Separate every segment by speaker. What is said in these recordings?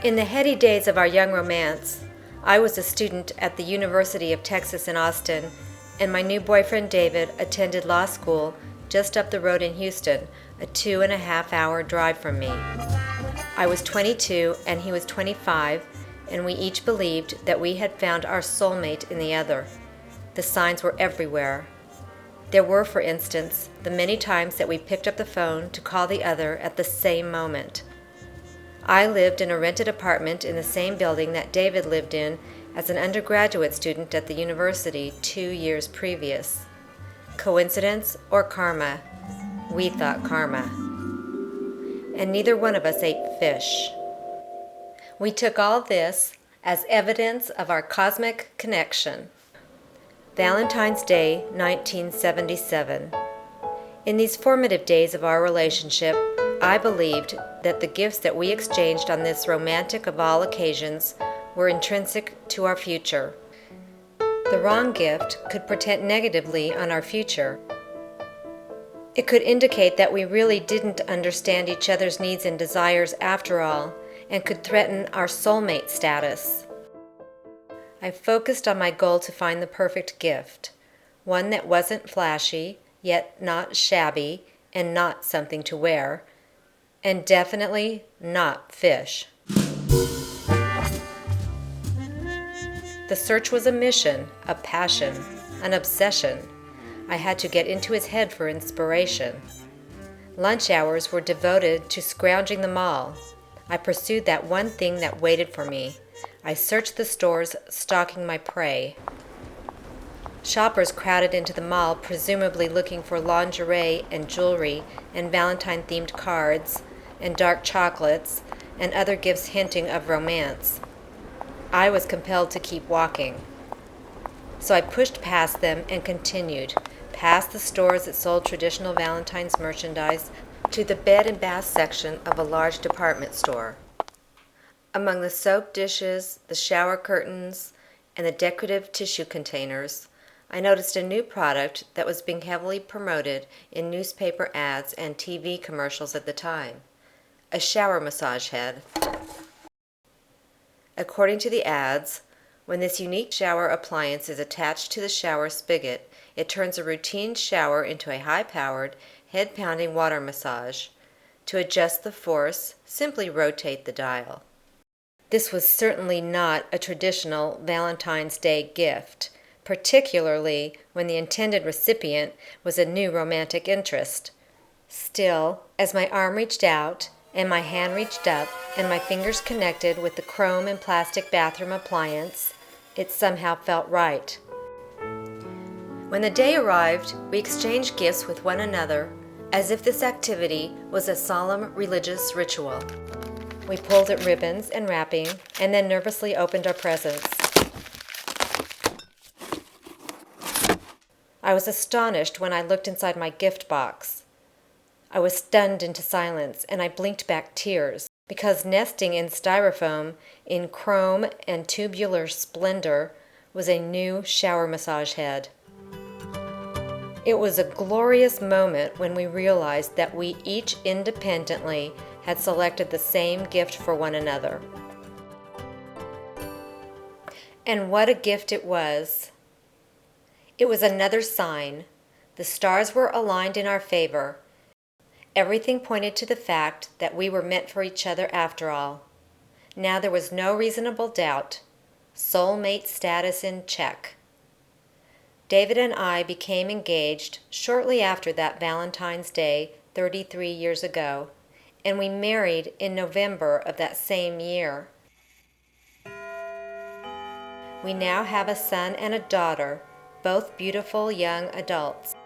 Speaker 1: In the heady days of our young romance, I was a student at the University of Texas in Austin, and my new boyfriend David attended law school just up the road in Houston, a 2.5-hour drive from me. I was 22 and he was 25, and we each believed that we had found our soulmate in the other. The signs were everywhere. There were, for instance, the many times that we picked up the phone to call the other at the same moment. I lived in a rented apartment in the same building that David lived in as an undergraduate student at the university 2 years previous. Coincidence or karma? We thought karma. And neither one of us ate fish. We took all this as evidence of our cosmic connection. Valentine's Day, 1977. In these formative days of our relationship, I believed that the gifts that we exchanged on this romantic of all occasions were intrinsic to our future. The wrong gift could portend negatively on our future. It could indicate that we really didn't understand each other's needs and desires after all, and could threaten our soulmate status. I focused on my goal to find the perfect gift, one that wasn't flashy, yet not shabby, and not something to wear, and definitely not fish. The search was a mission, a passion, an obsession. I had to get into his head for inspiration. Lunch hours were devoted to scrounging the mall. I pursued that one thing that waited for me. I searched the stores, stalking my prey. Shoppers crowded into the mall, presumably looking for lingerie and jewelry and Valentine-themed cards and dark chocolates and other gifts hinting of romance. I was compelled to keep walking. So I pushed past them and continued, past the stores that sold traditional Valentine's merchandise to the bed and bath section of a large department store. Among the soap dishes, the shower curtains, and the decorative tissue containers, I noticed a new product that was being heavily promoted in newspaper ads and TV commercials at the time: a shower massage head. According to the ads, when this unique shower appliance is attached to the shower spigot, it turns a routine shower into a high-powered, head-pounding water massage. To adjust the force, simply rotate the dial. This was certainly not a traditional Valentine's Day gift, particularly when the intended recipient was a new romantic interest. Still, as my arm reached out, and my hand reached up, and my fingers connected with the chrome and plastic bathroom appliance, it somehow felt right. When the day arrived, we exchanged gifts with one another, as if this activity was a solemn religious ritual. We pulled at ribbons and wrapping, and then nervously opened our presents. I was astonished when I looked inside my gift box. I was stunned into silence, and I blinked back tears, because nesting in styrofoam, in chrome and tubular splendor, was a new shower massage head. It was a glorious moment when we realized that we each independently had selected the same gift for one another. And what a gift it was! It was another sign. The stars were aligned in our favor. Everything pointed to the fact that we were meant for each other after all. Now there was no reasonable doubt. Soulmate status in check. David and I became engaged shortly after that Valentine's Day 33 years ago, and we married in November of that same year. We now have a son and a daughter, both beautiful young adults.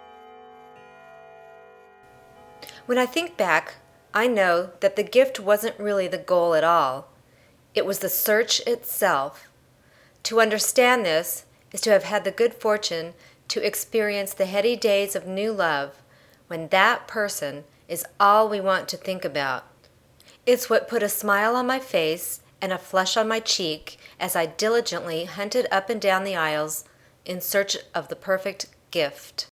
Speaker 1: When I think back, I know that the gift wasn't really the goal at all. It was the search itself. To understand this is to have had the good fortune to experience the heady days of new love, when that person is all we want to think about. It's what put a smile on my face and a flush on my cheek as I diligently hunted up and down the aisles in search of the perfect gift.